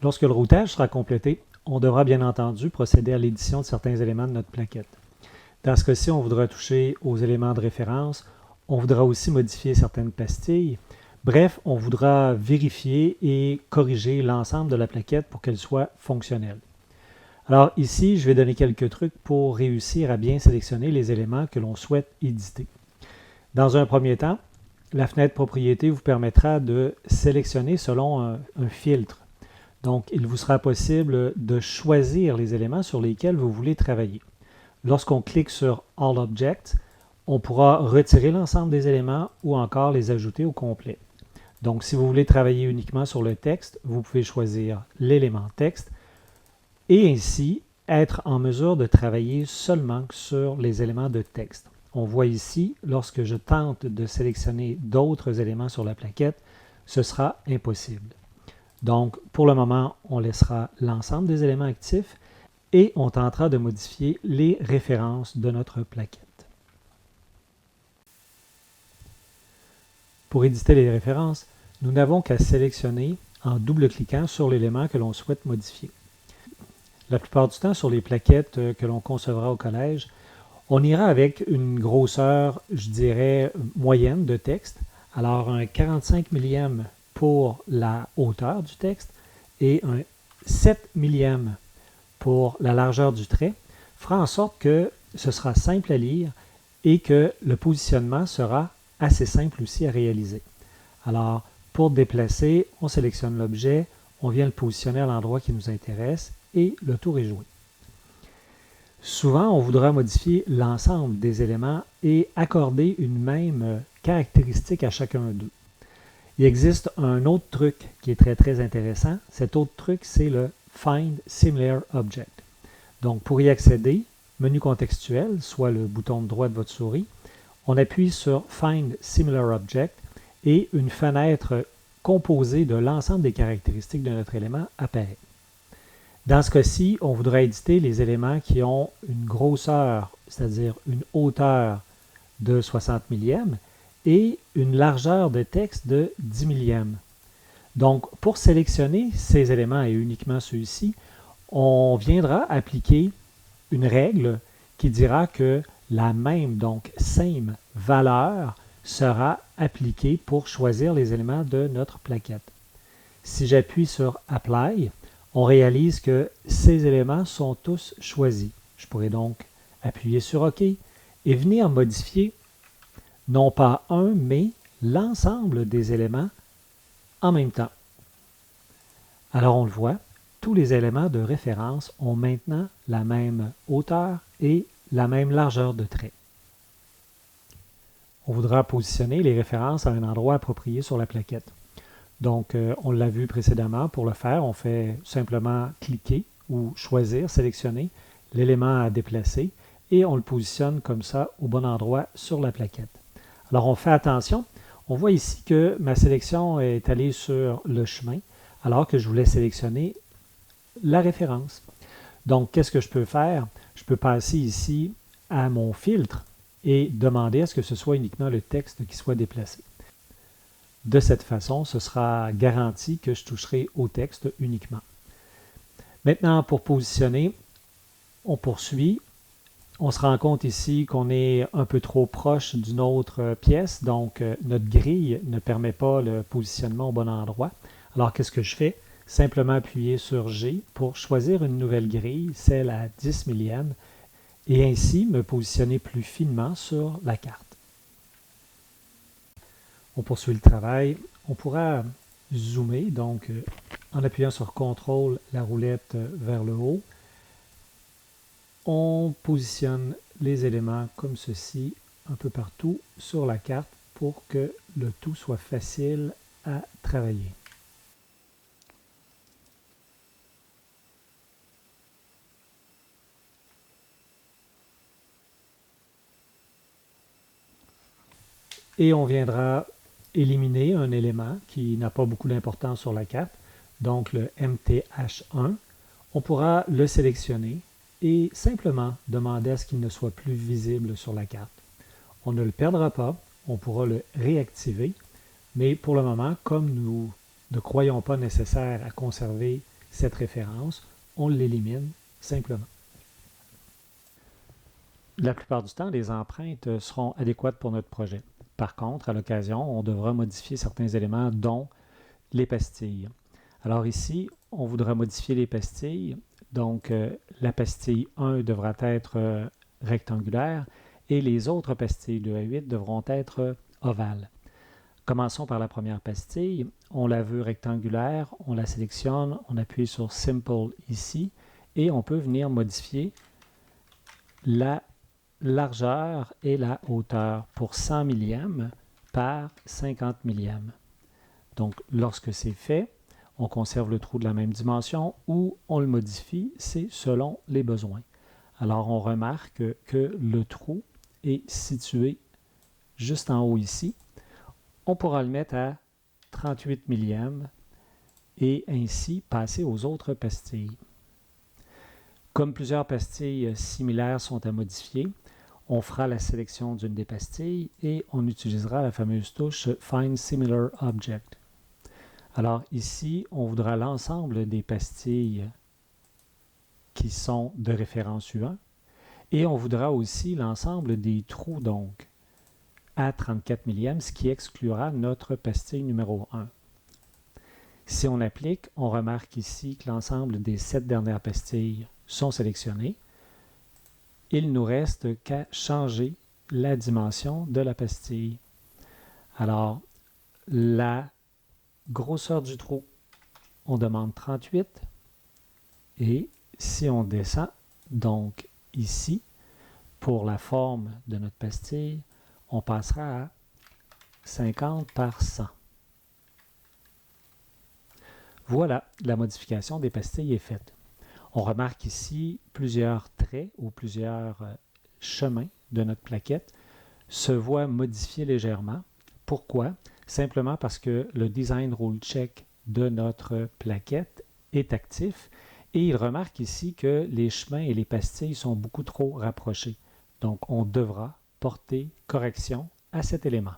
Lorsque le routage sera complété, on devra bien entendu procéder à l'édition de certains éléments de notre plaquette. Dans ce cas-ci, on voudra toucher aux éléments de référence, on voudra aussi modifier certaines pastilles. Bref, on voudra vérifier et corriger l'ensemble de la plaquette pour qu'elle soit fonctionnelle. Alors ici, je vais donner quelques trucs pour réussir à bien sélectionner les éléments que l'on souhaite éditer. Dans un premier temps, la fenêtre Propriétés vous permettra de sélectionner selon un filtre. Donc, il vous sera possible de choisir les éléments sur lesquels vous voulez travailler. Lorsqu'on clique sur All Objects, on pourra retirer l'ensemble des éléments ou encore les ajouter au complet. Donc, si vous voulez travailler uniquement sur le texte, vous pouvez choisir l'élément texte et ainsi être en mesure de travailler seulement sur les éléments de texte. On voit ici, lorsque je tente de sélectionner d'autres éléments sur la plaquette, ce sera impossible. Donc, pour le moment, on laissera l'ensemble des éléments actifs et on tentera de modifier les références de notre plaquette. Pour éditer les références, nous n'avons qu'à sélectionner en double-cliquant sur l'élément que l'on souhaite modifier. La plupart du temps, sur les plaquettes que l'on concevra au collège, on ira avec une grosseur, je dirais, moyenne de texte. Alors, un 45 millième pour la hauteur du texte et un 7 millième pour la largeur du trait fera en sorte que ce sera simple à lire et que le positionnement sera assez simple aussi à réaliser. Alors, pour déplacer, on sélectionne l'objet, on vient le positionner à l'endroit qui nous intéresse et le tour est joué. Souvent, on voudra modifier l'ensemble des éléments et accorder une même caractéristique à chacun d'eux. Il existe un autre truc qui est très intéressant. Cet autre truc, c'est le Find Similar Object. Donc, pour y accéder, menu contextuel, soit le bouton de droite de votre souris, on appuie sur Find Similar Object et une fenêtre composée de l'ensemble des caractéristiques de notre élément apparaît. Dans ce cas-ci, on voudra éditer les éléments qui ont une grosseur, c'est-à-dire une hauteur de 60 millièmes et une largeur de texte de 10 millièmes. Donc, pour sélectionner ces éléments et uniquement ceux-ci, on viendra appliquer une règle qui dira que la même, donc same valeur, sera appliquée pour choisir les éléments de notre plaquette. Si j'appuie sur Apply, on réalise que ces éléments sont tous choisis. Je pourrais donc appuyer sur OK et venir modifier non pas un, mais l'ensemble des éléments en même temps. Alors on le voit, tous les éléments de référence ont maintenant la même hauteur et la même largeur de trait. On voudra positionner les références à un endroit approprié sur la plaquette. Donc, on l'a vu précédemment, pour le faire, on fait simplement cliquer ou choisir, sélectionner l'élément à déplacer et on le positionne comme ça au bon endroit sur la plaquette. Alors, on fait attention. On voit ici que ma sélection est allée sur le chemin alors que je voulais sélectionner la référence. Donc, qu'est-ce que je peux faire? Je peux passer ici à mon filtre et demander à ce que ce soit uniquement le texte qui soit déplacé. De cette façon, ce sera garanti que je toucherai au texte uniquement. Maintenant, pour positionner, on poursuit. On se rend compte ici qu'on est un peu trop proche d'une autre pièce, donc notre grille ne permet pas le positionnement au bon endroit. Alors, qu'est-ce que je fais? Simplement appuyer sur G pour choisir une nouvelle grille, celle à 10 millièmes, et ainsi me positionner plus finement sur la carte. On poursuit le travail. On pourra zoomer, donc en appuyant sur CTRL, la roulette vers le haut. On positionne les éléments comme ceci, un peu partout sur la carte pour que le tout soit facile à travailler. Et on viendra éliminer un élément qui n'a pas beaucoup d'importance sur la carte, donc le MTH1. On pourra le sélectionner et simplement demander à ce qu'il ne soit plus visible sur la carte. On ne le perdra pas, on pourra le réactiver, mais pour le moment, comme nous ne croyons pas nécessaire à conserver cette référence, on l'élimine simplement. La plupart du temps, les empreintes seront adéquates pour notre projet. Par contre, à l'occasion, on devra modifier certains éléments, dont les pastilles. Alors ici, on voudra modifier les pastilles. Donc, la pastille 1 devra être rectangulaire et les autres pastilles 2 à 8 devront être ovales. Commençons par la première pastille. On la veut rectangulaire, on la sélectionne, on appuie sur Simple ici et on peut venir modifier la largeur et la hauteur pour 100 millièmes par 50 millièmes. Donc, lorsque c'est fait, on conserve le trou de la même dimension ou on le modifie, c'est selon les besoins. Alors, on remarque que le trou est situé juste en haut ici. On pourra le mettre à 38 millièmes et ainsi passer aux autres pastilles. Comme plusieurs pastilles similaires sont à modifier, on fera la sélection d'une des pastilles et on utilisera la fameuse touche Find Similar Object. Alors ici, on voudra l'ensemble des pastilles qui sont de référence U1 et on voudra aussi l'ensemble des trous donc à 34 millièmes, ce qui exclura notre pastille numéro 1. Si on applique, on remarque ici que l'ensemble des 7 dernières pastilles sont sélectionnées. Il ne nous reste qu'à changer la dimension de la pastille. Alors, la grosseur du trou, on demande 38. Et si on descend, donc ici, pour la forme de notre pastille, on passera à 50 par 100. Voilà, la modification des pastilles est faite. On remarque ici plusieurs traits ou plusieurs chemins de notre plaquette se voient modifiés légèrement. Pourquoi? Simplement parce que le Design Rule Check de notre plaquette est actif et il remarque ici que les chemins et les pastilles sont beaucoup trop rapprochés. Donc, on devra porter correction à cet élément.